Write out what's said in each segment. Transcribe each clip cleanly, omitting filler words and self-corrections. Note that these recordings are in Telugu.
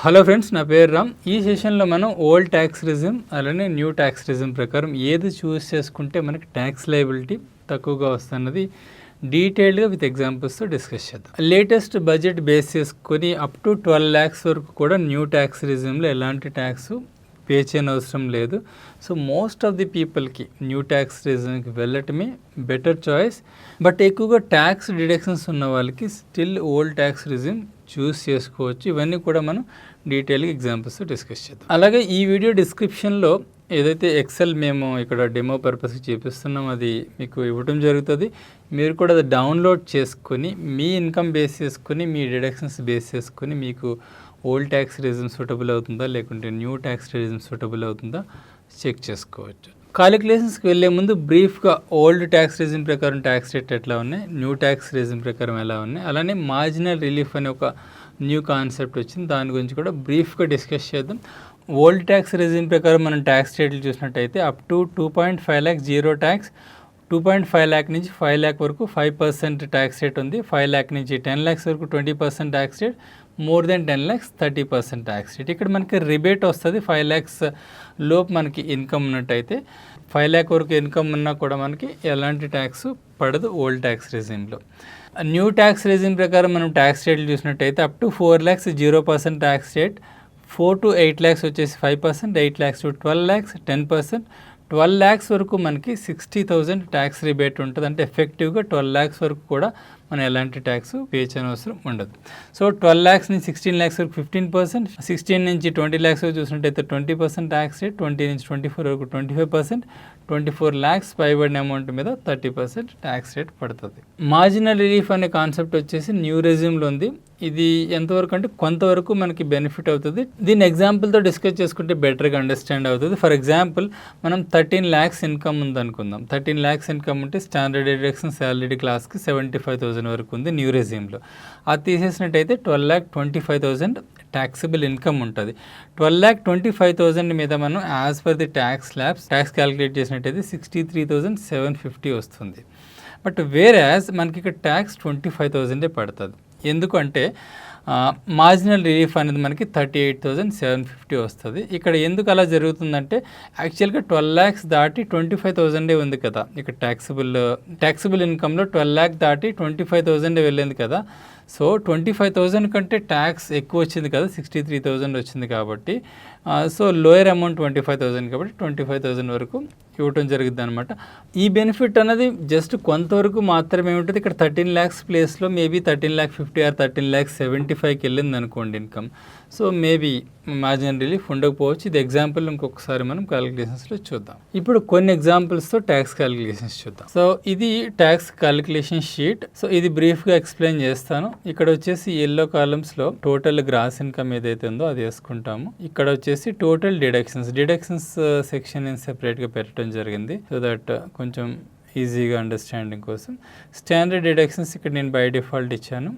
హలో ఫ్రెండ్స్, నా పేరు రామ్. ఈ సెషన్లో మనం ఓల్డ్ ట్యాక్స్ రిజిమ్ అలానే న్యూ ట్యాక్స్ రిజిమ్ ప్రకారం ఏది చూస్ చేసుకుంటే మనకి ట్యాక్స్ లయబిలిటీ తక్కువగా వస్తున్నది డీటెయిల్డ్గా విత్ ఎగ్జాంపుల్స్తో డిస్కస్ చేద్దాం. లేటెస్ట్ బడ్జెట్ బేస్ చేసుకొని అప్ టు 12 lakhs వరకు కూడా న్యూ ట్యాక్స్ రిజిమ్లో ఎలాంటి ట్యాక్స్ పే చేయని అవసరం లేదు. సో మోస్ట్ ఆఫ్ ది పీపుల్కి న్యూ ట్యాక్స్ రిజిమ్కి వెళ్ళటమే బెటర్ చాయిస్. బట్ ఎక్కువగా ట్యాక్స్ డిడక్షన్స్ ఉన్న వాళ్ళకి still old tax regime choose చేసుకోవచ్చు. ఇవన్నీ కూడా మనం డీటెయిల్గా ఎగ్జాంపుల్స్ డిస్కస్ చేద్దాం. అలాగే ఈ వీడియో డిస్క్రిప్షన్లో ఏదైతే ఎక్సెల్ మేము ఇక్కడ డెమో పర్పస్కి చూపిస్తున్నాం అది మీకు ఇవ్వడం జరుగుతుంది. మీరు కూడా అది డౌన్లోడ్ చేసుకొని మీ ఇన్కమ్ బేస్ చేసుకొని మీ డిడక్షన్స్ బేస్ చేసుకొని మీకు ఓల్డ్ ట్యాక్స్ రిజిమ్ సూటబుల్ అవుతుందా లేకుంటే న్యూ ట్యాక్స్ రిజిమ్ సూటబుల్ అవుతుందా చెక్ చేసుకోవచ్చు. కాలిక్యులేషన్స్కి వెళ్ళే ముందు బ్రీఫ్గా ఓల్డ్ ట్యాక్స్ రిజిమ్ ప్రకారం ట్యాక్స్ రేట్ ఎట్లా ఉన్నాయి, న్యూ ట్యాక్స్ రిజిమ్ ప్రకారం ఎలా ఉన్నాయి, అలానే మార్జినల్ రిలీఫ్ అనే ఒక న్యూ కాన్సెప్ట్ వచ్చింది, దాని గురించి కూడా బ్రీఫ్గా డిస్కస్ చేద్దాం. ఓల్డ్ ట్యాక్స్ రిజిమ్ ప్రకారం మనం ట్యాక్స్ రేట్లు చూసినట్టయితే up to 2.5 lakh zero tax, 2.5 lakh నుంచి 5 lakh వరకు 5% ట్యాక్స్ రేట్ ఉంది, 5 lakh నుంచి 10 lakhs వరకు 20% tax rate, more than 10 lakhs 30% tax rate. ఇక్కడ మనకి రిబేట్ వస్తుంది. 5 lakhs లోపు మనకి ఇన్కమ్ ఉన్నట్టయితే 5 lakh వరకు ఇన్కమ్ ఉన్నా కూడా మనకి ఎలాంటి ట్యాక్స్ పడదు ఓల్డ్ ట్యాక్స్ రెజిమ్లో. న్యూ ట్యాక్స్ రెజిమ్ ప్రకారం మనం ట్యాక్స్ రేట్లు చూసినట్టయితే up to 4 lakhs 0% tax rate, 4 to 8 lakhs వచ్చేసి 5%, 8 lakhs to 12 lakhs 10%, 12 lakhs వరకు మనకి 60,000 ట్యాక్స్ రిబేట్ ఉంటుంది. అంటే ఎఫెక్టివ్గా 12 lakhs వరకు కూడా మనం ఎలాంటి ట్యాక్స్ పే చేయని అవసరం ఉండదు. సో 12 lakhs నుంచి 16 lakhs వరకు 15%, 16 నుంచి 20 lakhs వరకు చూసినట్టయితే 20% ట్యాక్స్ రేట్, 20 నుంచి 24 వరకు 25%, 24 lakhs పైబడిన అమౌంట్ మీద 30% ట్యాక్స్ రేట్ పడుతుంది. మార్జినల్ రిలీఫ్ అనే కాన్సెప్ట్ వచ్చేసి న్యూ రెజ్యూమ్లో ఉంది. ఇది ఎంతవరకు అంటే కొంతవరకు మనకి బెనిఫిట్ అవుతుంది. దీన్ని ఎగ్జాంపుల్తో డిస్కస్ చేసుకుంటే బెటర్గా అండర్స్టాండ్ అవుతుంది. ఫర్ ఎగ్జాంపుల్ మనం 13 lakhs ఇన్కమ్ ఉంది అనుకుందాం. 13 lakhs ఇన్కమ్ ఉంటే స్టాండర్డ్ డిడక్షన్ శాలరీ క్లాస్కి 75,000 వరకు ఉంది న్యూ రెజ్యూమ్లో. అది తీసేసినట్టయితే 12,25,000 ట్యాక్సిబుల్ ఇన్కమ్ ఉంటుంది. 12,25,000 మీద మనం as per the tax slabs tax calculate చేసినట్టయితే 63,750 వస్తుంది. బట్ వేరేస్ మనకి ఇక్కడ ట్యాక్స్ 25,000 పడుతుంది. ఎందుకంటే మార్జినల్ రిలీఫ్ అనేది మనకి 38,750 వస్తుంది. ఇక్కడ ఎందుకు అలా జరుగుతుందంటే యాక్చువల్గా 12 lakhs దాటి 25,000 ఉంది కదా. ఇక్కడ ట్యాక్సిబుల్ ఇన్కంలో 12 lakh దాటి 25,000 వెళ్ళింది కదా. సో 25,000 కంటే ట్యాక్స్ ఎక్కువ వచ్చింది కదా, 63,000 వచ్చింది కాబట్టి. సో లోయర్ అమౌంట్ 25,000 కాబట్టి 25,000 వరకు ఇవ్వటం జరుగుతుంది అనమాట. ఈ బెనిఫిట్ అనేది జస్ట్ కొంతవరకు మాత్రమే ఉంటుంది. ఇక్కడ 13 lakhs ప్లేస్లో మేబీ 13,50,000 ఆర్ 13,75,000కి వెళ్ళింది అనుకోండి income. So maybe marginal relief ఉండకపోవచ్చు. ఇది ఎగ్జాంపుల్ ఇంకొకసారి మనం క్యాలిక్యులేషన్స్లో చూద్దాం. ఇప్పుడు కొన్ని ఎగ్జాంపుల్స్తో ట్యాక్స్ క్యాలిక్యులేషన్స్ చూద్దాం. సో ఇది ట్యాక్స్ క్యాలిక్యులేషన్ షీట్. సో ఇది బ్రీఫ్గా ఎక్స్ప్లెయిన్ చేస్తాను. ఇక్కడ వచ్చేసి ఎల్లో కాలమ్స్లో టోటల్ గ్రాస్ ఇన్కమ్ ఏదైతే ఉందో అది వేసుకుంటాము. ఇక్కడ వచ్చేసి టోటల్ డిడక్షన్స్ సెక్షన్ నేను సెపరేట్గా పెట్టడం జరిగింది సో దట్ కొంచెం ఈజీగా అండర్స్టాండింగ్ కోసం. స్టాండర్డ్ డిడక్షన్స్ ఇక్కడ నేను బై డిఫాల్ట్ ఇచ్చాను.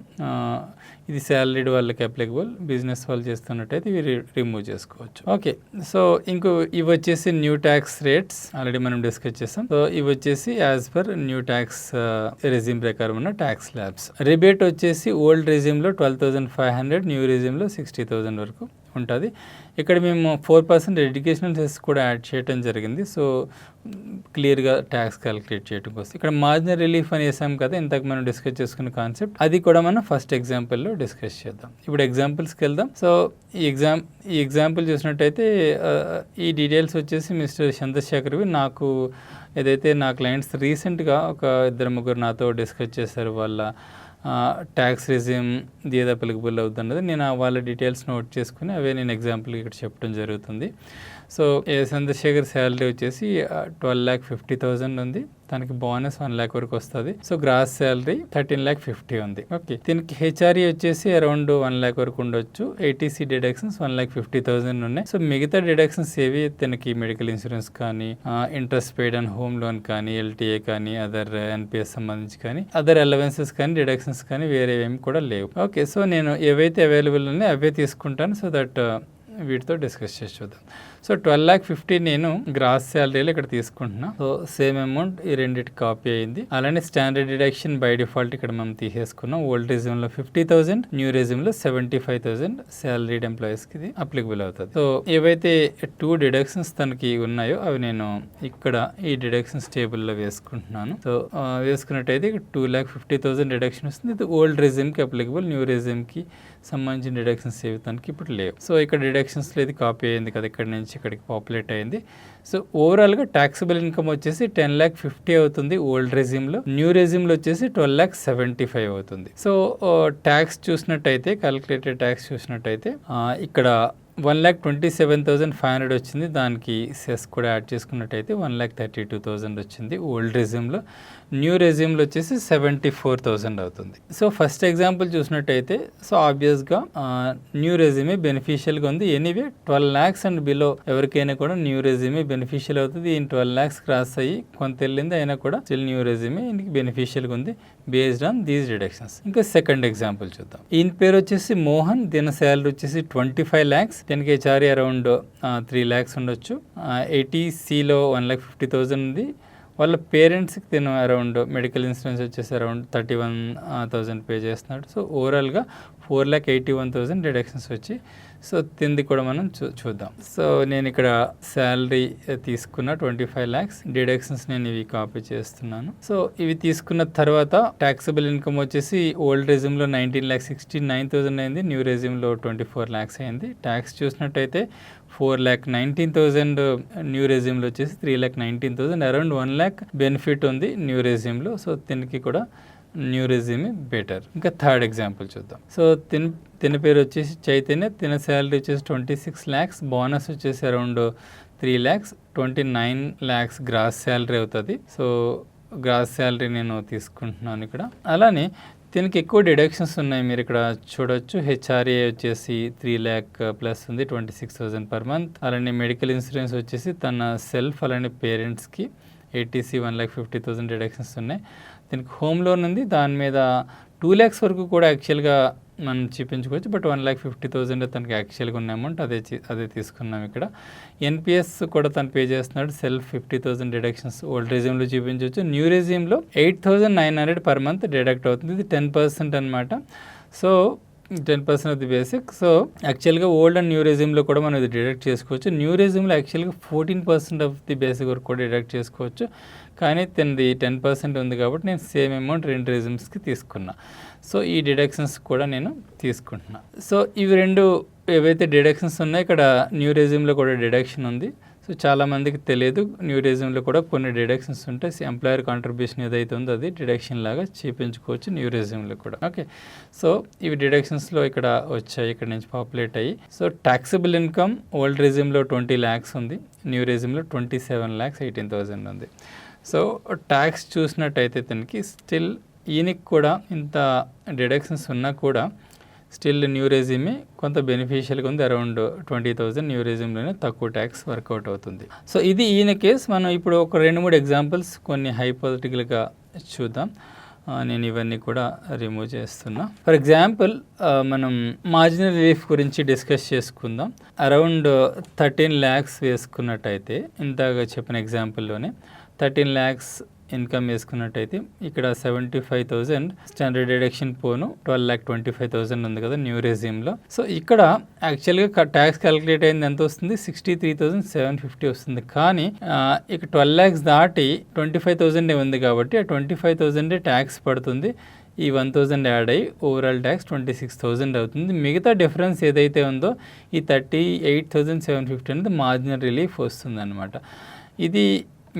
ఇది శాలరీడ్ వాళ్ళకి అప్లికబుల్, బిజినెస్ వాళ్ళు చేస్తున్నట్టయితే ఇవి రిమూవ్ చేసుకోవచ్చు. ఓకే, సో ఇవి వచ్చేసి న్యూ ట్యాక్స్ రేట్స్ ఆల్రెడీ మనం డిస్కస్ చేసాం. సో ఇవి వచ్చేసి as per new tax resume ప్రకారం ఉన్న ట్యాక్స్ స్లాబ్స్. రిబేట్ వచ్చేసి ఓల్డ్ రెజ్యూమ్లో 12,500, న్యూ రెజ్యూమ్లో 60,000 వరకు ఉంటుంది. ఇక్కడ మేము 4% ఎడ్యుకేషనల్ సెస్ కూడా యాడ్ చేయడం జరిగింది. సో క్లియర్గా ట్యాక్స్ క్యాలిక్యులేట్ చేయడం కోసం. ఇక్కడ మార్జినల్ రిలీఫ్ అని వేసాం కదా ఇంతకు మనం డిస్కస్ చేసుకున్న కాన్సెప్ట్, అది కూడా మనం ఫస్ట్ ఎగ్జాంపుల్లో డిస్కస్ చేద్దాం. ఇప్పుడు ఎగ్జాంపుల్స్కి వెళ్దాం. సో ఈ ఎగ్జాంపుల్ చూసినట్టయితే ఈ డీటెయిల్స్ వచ్చేసి మిస్టర్ చంద్రశేఖర్వి. నాకు ఏదైతే నా క్లయింట్స్ రీసెంట్గా ఒక 2-3 నాతో డిస్కస్ చేశారు వాళ్ళ ట్యాక్స్ రెజ్యూమ్ ఏది అప్లికబుల్ అవుతున్నది. నేను వాళ్ళ డీటెయిల్స్ నోట్ చేసుకుని అవే నేను ఎగ్జాంపుల్ ఇక్కడ చెప్పడం జరుగుతుంది. సో చంద్రశేఖర్ శాలరీ వచ్చేసి 12,50,000 ఉంది. తనకి బోనస్ 1 lakh వరకు వస్తుంది. సో గ్రాస్ శాలరీ 13,50,000 ఉంది. ఓకే, దీనికి హెచ్ఆర్ఈ వచ్చేసి అరౌండ్ 1 lakh వరకు ఉండొచ్చు. ఏటీసీ డిడక్షన్స్ 1,50,000 ఉన్నాయి. సో మిగతా డిడక్షన్స్ ఏవి తనకి మెడికల్ ఇన్సూరెన్స్ కానీ, interest paid and home loan కానీ, ఎల్టీఏ కానీ, అదర్ ఎన్పిఎస్ సంబంధించి కానీ, అదర్ అలవెన్సెస్ కానీ, డిడక్షన్స్ కానీ వేరే ఏమి కూడా లేవు. ఓకే, సో నేను ఏవైతే అవైలబుల్ ఉన్నాయో అవే తీసుకుంటాను. సో దట్ వీటితో డిస్కస్ చేసి చూద్దాం. సో 12,50,000 నేను గ్రాస్ శాలరీలో ఇక్కడ తీసుకుంటున్నా. సో సేమ్ అమౌంట్ ఈ రెండింటికి కాపీ అయింది. అలానే స్టాండర్డ్ డిడక్షన్ బై డిఫాల్ట్ ఇక్కడ మనం తీసేసుకున్నాం. ఓల్డ్ రెజ్యూమ్లో 50,000, న్యూ రెజ్యూమ్లో 75,000 శాలరీడ్ ఎంప్లాయీస్కి ఇది అప్లికబుల్ అవుతుంది. సో ఏవైతే 2 డిడక్షన్స్ తనకి ఉన్నాయో అవి నేను ఇక్కడ ఈ డిడక్షన్స్ టేబుల్లో వేసుకుంటున్నాను. సో వేసుకున్నట్టయితే 2,50,000 డిడక్షన్ వస్తుంది. ఇది ఓల్డ్ రెజ్యూమ్కి అప్లికబుల్, న్యూ రెజ్యూమ్కి సంబంధించిన డిడక్షన్స్ ఏవి తనకి ఇప్పుడు లేవు. సో ఇక్కడ డిడక్షన్స్లో ఇది కాపీ అయింది కదా, ఇక్కడ నుంచి ఇక్కడికి పాపులేట్ అయింది. సో ఓవరాల్గా ట్యాక్సిబుల్ ఇన్కమ్ వచ్చేసి 10,50,000 అవుతుంది ఓల్డ్ రెజ్యూమ్లో, న్యూ రెజ్యూమ్లో వచ్చేసి 12,75,000 అవుతుంది. సో ట్యాక్స్ చూసినట్టయితే, క్యాలిక్యులేటెడ్ ట్యాక్స్ చూసినట్టయితే ఇక్కడ 1,27,500 వచ్చింది. దానికి సెస్ కూడా యాడ్ చేసుకున్నట్టయితే 1,32,000 వచ్చింది ఓల్డ్ రెజ్యూమ్లో. న్యూ రెజ్యూమ్లో వచ్చేసి 74,000 అవుతుంది. సో ఫస్ట్ ఎగ్జాంపుల్ చూసినట్టయితే సో ఆబ్వియస్గా న్యూ రెజ్యూమే బెనిఫిషియల్గా ఉంది. ఎనీవే 12 lakhs అండ్ బిలో ఎవరికైనా కూడా న్యూ రెజ్యూమే బెనిఫిషియల్ అవుతుంది. ఈయన 12 lakhs క్రాస్ అయ్యి కొంత వెళ్ళింది, అయినా కూడా స్టిల్ న్యూ రెజ్యూమే ఈయనకి బెనిఫిషియల్గా ఉంది బేస్డ్ ఆన్ దీస్ డిడక్షన్స్. ఇంకా సెకండ్ ఎగ్జాంపుల్ చూద్దాం. ఈయన పేరు వచ్చేసి మోహన్, దీని శాలరీ వచ్చేసి 25 lakhs, దీనికి హెచ్ఆర్ఏ అరౌండ్ 3 lakhs ఉండొచ్చు. 80Cలో 1,50,000 ఉంది. వాళ్ళ పేరెంట్స్కి తిను అరౌండ్ మెడికల్ ఇన్సూరెన్స్ వచ్చేసి అరౌండ్ 31,000 పే చేస్తున్నాడు. సో ఓవరాల్గా 4,81,000 డిడక్షన్స్ వచ్చి, సో తింది కూడా మనం చూద్దాం. సో నేను ఇక్కడ శాలరీ తీసుకున్న 25 lakhs, డిడక్షన్స్ నేను ఇవి కాపీ చేస్తున్నాను. సో ఇవి తీసుకున్న తర్వాత ట్యాక్సబుల్ ఇన్కమ్ వచ్చేసి ఓల్డ్ రెజ్యూమ్లో 19,69,000 అయింది, న్యూ రెజ్యూమ్లో 24 lakhs అయింది. ట్యాక్స్ చూసినట్టయితే 4,19,000 న్యూ రెజ్యూమ్లో వచ్చేసి 3,19,000, అరౌండ్ 1 lakh బెనిఫిట్ ఉంది న్యూ రెజ్యూమ్లో. సో దీనికి కూడా న్యూ రెజ్యూమే బెటర్. ఇంకా థర్డ్ ఎగ్జాంపుల్ చూద్దాం. సో తిన పేరు వచ్చేసి చైతన్య, తిన శాలరీ వచ్చేసి 26 lakhs, బోనస్ వచ్చేసి around 3 lakhs, 29 lakhs gross salary అవుతుంది. సో గ్రాస్ శాలరీ నేను తీసుకుంటున్నాను ఇక్కడ. అలానే దీనికి ఎక్కువ డిడక్షన్స్ ఉన్నాయి, మీరు ఇక్కడ చూడొచ్చు. హెచ్ఆర్ఏ వచ్చేసి 3 lakh ప్లస్ ఉంది, 26,000 per month. అలానే మెడికల్ ఇన్సూరెన్స్ వచ్చేసి తన సెల్ఫ్ అలానే పేరెంట్స్కి 80C 1,50,000 డిడక్షన్స్ ఉన్నాయి. దీనికి హోమ్ లోన్ ఉంది, దాని మీద 2 lakhs వరకు కూడా యాక్చువల్గా మనం చూపించుకోవచ్చు. బట్ 1,50,000 తనకి యాక్చువల్గా ఉన్న అమౌంట్ అదే తీసుకున్నాం ఇక్కడ. ఎన్పిఎస్ కూడా తను పే చేస్తున్నాడు. సెల్ఫ్ 50,000 డిడక్షన్స్ ఓల్డ్ రెజ్యూమ్లో చూపించవచ్చు. న్యూ రెజ్యూమ్లో 8,900 per month డిడక్ట్ అవుతుంది. ఇది 10% అనమాట. So 10% of the basic. So యాక్చువల్గా ఓల్డ్ అండ్ న్యూ రెజ్యూమ్లో కూడా మనం ఇది డిడక్ట్ చేసుకోవచ్చు. న్యూ రెజ్యూమ్లో యాక్చువల్గా 14% ఆఫ్ ది బేసిక్ వరకు కూడా డిడక్ట్ చేసుకోవచ్చు. కానీ తనది 10% ఉంది కాబట్టి నేను సేమ్ అమౌంట్ 2 రెజ్యూమ్స్కి తీసుకున్నా. సో ఈ డిడక్షన్స్ కూడా నేను తీసుకుంటున్నా. సో ఇవి 2 ఏవైతే డిడక్షన్స్ ఉన్నాయో, ఇక్కడ న్యూ రెజ్యూమ్లో కూడా డిడక్షన్ ఉంది. సో చాలామందికి తెలియదు, న్యూ రెజ్యూమ్లో కూడా కొన్ని డిడక్షన్స్ ఉంటాయి. ఎంప్లాయర్ కాంట్రిబ్యూషన్ ఏదైతే ఉందో అది డిడక్షన్ లాగా చూపించుకోవచ్చు న్యూ రెజ్యూమ్లో కూడా. ఓకే, సో ఇవి డిడక్షన్స్లో ఇక్కడ వచ్చాయి, ఇక్కడ నుంచి పాపులేట్ అయ్యి. సో ట్యాక్సిబుల్ ఇన్కమ్ ఓల్డ్ రెజ్యూమ్లో 20 lakhs ఉంది, న్యూ రెజ్యూమ్లో 27,18,000 ఉంది. సో ట్యాక్స్ చూసినట్టయితే తనకి స్టిల్ ఈయనకి కూడా ఇంత డిడక్షన్స్ ఉన్నా కూడా స్టిల్ న్యూ రెజ్యూమే కొంత బెనిఫిషియల్గా ఉంది. అరౌండ్ 20,000 న్యూ రెజ్యూమ్లోనే తక్కువ ట్యాక్స్ వర్కౌట్ అవుతుంది. సో ఇది ఈయన కేస్. మనం ఇప్పుడు ఒక 2-3 ఎగ్జాంపుల్స్ కొన్ని హైపోథెటికల్గా చూద్దాం. నేను ఇవన్నీ కూడా రిమూవ్ చేస్తున్నా. ఫర్ ఎగ్జాంపుల్ మనం మార్జినల్ రిలీఫ్ గురించి డిస్కస్ చేసుకుందాం. అరౌండ్ 13 lakhs వేసుకున్నట్టయితే, ఇంతగా చెప్పిన ఎగ్జాంపుల్లోనే 13 lakhs ఇన్కమ్ వేసుకున్నట్టయితే ఇక్కడ 75,000 స్టాండర్డ్ డిడక్షన్ పోను 12,25,000 ఉంది కదా న్యూ రెజ్యూమ్లో. సో ఇక్కడ యాక్చువల్గా ట్యాక్స్ క్యాలిక్యులేట్ అయింది ఎంత వస్తుంది, 63,750 వస్తుంది. కానీ ఇక 12 lakhs దాటి 25,000 ఉంది కాబట్టి ఆ 25,000 ట్యాక్స్ పడుతుంది. ఈ 1,000 యాడ్ అయ్యి ఓవరాల్ ట్యాక్స్ 26,000 అవుతుంది. మిగతా డిఫరెన్స్ ఏదైతే ఉందో ఈ 38,750 అనేది మార్జినల్ రిలీఫ్ వస్తుంది అనమాట. ఇది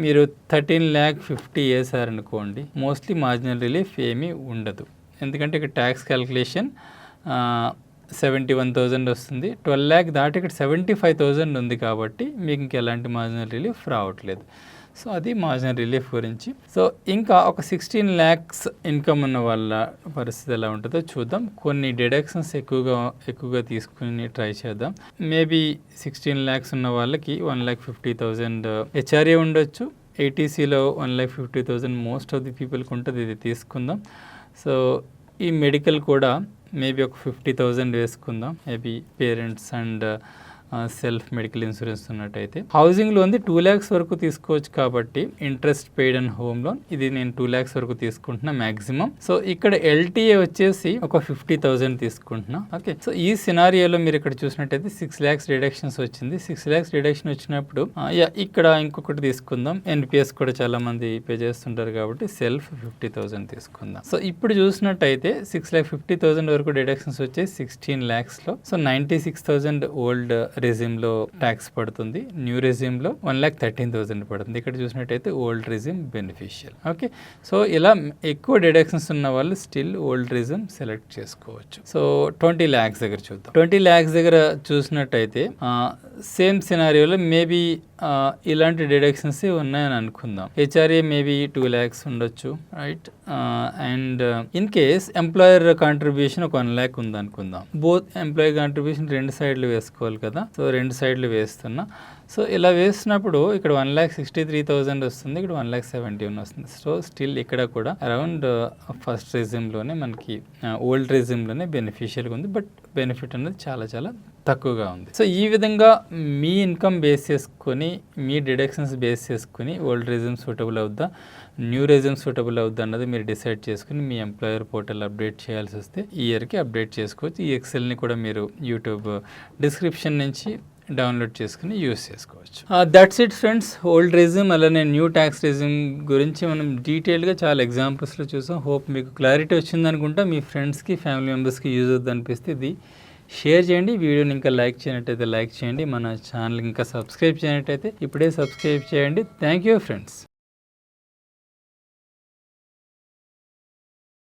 మీరు 13,50,000 వేసారనుకోండి, మోస్ట్లీ మార్జినల్ రిలీఫ్ ఏమీ ఉండదు. ఎందుకంటే ఇక్కడ ట్యాక్స్ క్యాలిక్యులేషన్ 71,000 వస్తుంది. 12 lakh దాటి ఇక్కడ 75,000 ఉంది కాబట్టి మీకు ఇంకెలాంటి మార్జినల్ రిలీఫ్ రావట్లేదు. సో అది మార్జినల్ రిలీఫ్ గురించి. సో ఇంకా ఒక 16 lakhs ఇన్కమ్ ఉన్న వాళ్ళ పరిస్థితి ఎలా ఉంటుందో చూద్దాం. కొన్ని డిడక్షన్స్ ఎక్కువగా తీసుకుని ట్రై చేద్దాం. మేబీ 16 lakhs ఉన్న వాళ్ళకి 1,50,000 హెచ్ఆర్ఏ ఉండొచ్చు. 80Cలో 1,50,000 మోస్ట్ ఆఫ్ ది పీపుల్కి ఉంటుంది, ఇది తీసుకుందాం. సో ఈ మెడికల్ కూడా మేబీ ఒక 50,000 వేసుకుందాం. Maybe parents and self medical insurance ఉన్నట్టయితే. హౌసింగ్ లోన్ది 2 lakhs వరకు తీసుకోవచ్చు కాబట్టి interest paid and home loan ఇది నేను 2 lakhs వరకు తీసుకుంటున్నా మ్యాక్సిమం. సో ఇక్కడ ఎల్టీఏ వచ్చేసి ఒక 50,000 తీసుకుంటున్నా. ఓకే, సో ఈ సినారియోలో మీరు ఇక్కడ చూసినట్టయితే 6 lakhs డిడక్షన్స్ వచ్చింది. 6 lakhs డిడక్షన్ వచ్చినప్పుడు ఇక్కడ ఇంకొకటి తీసుకుందాం. ఎన్పిఎస్ కూడా చాలా మంది పే చేస్తుంటారు కాబట్టి సెల్ఫ్ 50,000 తీసుకుందాం. సో ఇప్పుడు చూసినట్టయితే 6,50,000 వరకు డిడక్షన్స్ వచ్చాయి 16 lakhs లో. సో 96,000 ఓల్డ్ రెజ్యూమ్ లో ట్యాక్స్ పడుతుంది, న్యూ రెజ్యూమ్ లో 1,13,000 పడుతుంది. ఇక్కడ చూసినట్టయితే old resume beneficial. Okay, so ఇలా ఎక్కువ డిడక్షన్స్ ఉన్న వాళ్ళు స్టిల్ ఓల్డ్ రెజ్యూమ్ సెలెక్ట్ చేసుకోవచ్చు. సో 20 lakhs దగ్గర చూద్దాం. 20 lakhs దగ్గర చూసినట్టయితే సేమ్ సినారియోలో మేబీ ఇలాంటి డిడక్షన్స్ ఉన్నాయని అనుకుందాం. హెచ్ఆర్ఏ మేబీ 2 lakhs ఉండొచ్చు, right. And in case employer contribution ఒక 1 lakh ఉంది అనుకుందాం. బోత్ ఎంప్లాయీ కాంట్రిబ్యూషన్ 2 సైడ్లు వేసుకోవాలి కదా. సో 2 సైడ్లు వేస్తున్నా. సో ఇలా వేసినప్పుడు ఇక్కడ 1,63,000 వస్తుంది, ఇక్కడ 1,71,000 వస్తుంది. సో స్టిల్ ఇక్కడ కూడా అరౌండ్ ఫస్ట్ రెజ్యూమ్లోనే మనకి ఓల్డ్ రెజ్యూమ్లోనే బెనిఫిషియల్గా ఉంది, బట్ బెనిఫిట్ అనేది చాలా చాలా తక్కువగా ఉంది. సో ఈ విధంగా మీ ఇన్కమ్ బేస్ చేసుకొని, మీ డిడక్షన్స్ బేస్ చేసుకొని ఓల్డ్ రెజ్యూమ్ సూటబుల్ అవుద్దా, న్యూ రెజ్యూమ్ సూటబుల్ అవుద్దా అన్నది మీరు డిసైడ్ చేసుకుని మీ ఎంప్లాయర్ పోర్టల్ అప్డేట్ చేయాల్సి వస్తే ఈ ఇయర్కి అప్డేట్ చేసుకోవచ్చు. ఈ ఎక్సెల్ని కూడా మీరు యూట్యూబ్ డిస్క్రిప్షన్ నుంచి డౌన్లోడ్ చేసుకుని యూస్ చేసుకోవచ్చు. That's it friends. Old resume అలానే న్యూ ట్యాక్స్ రెజ్యూమ్ గురించి మనం డీటెయిల్గా చాలా ఎగ్జాంపుల్స్లో చూసాం. హోప్ మీకు క్లారిటీ వచ్చింది అనుకుంటా. మీ ఫ్రెండ్స్కి, ఫ్యామిలీ మెంబర్స్కి యూజ్ అవుతుంది అనిపిస్తే ఇది షేర్ చేయండి. వీడియోని ఇంకా లైక్ చేయనట్టయితే లైక్ చేయండి. మన ఛానల్ ఇంకా సబ్స్క్రైబ్ చేయనట్టయితే ఇప్పుడే సబ్స్క్రైబ్ చేయండి. Thank you friends.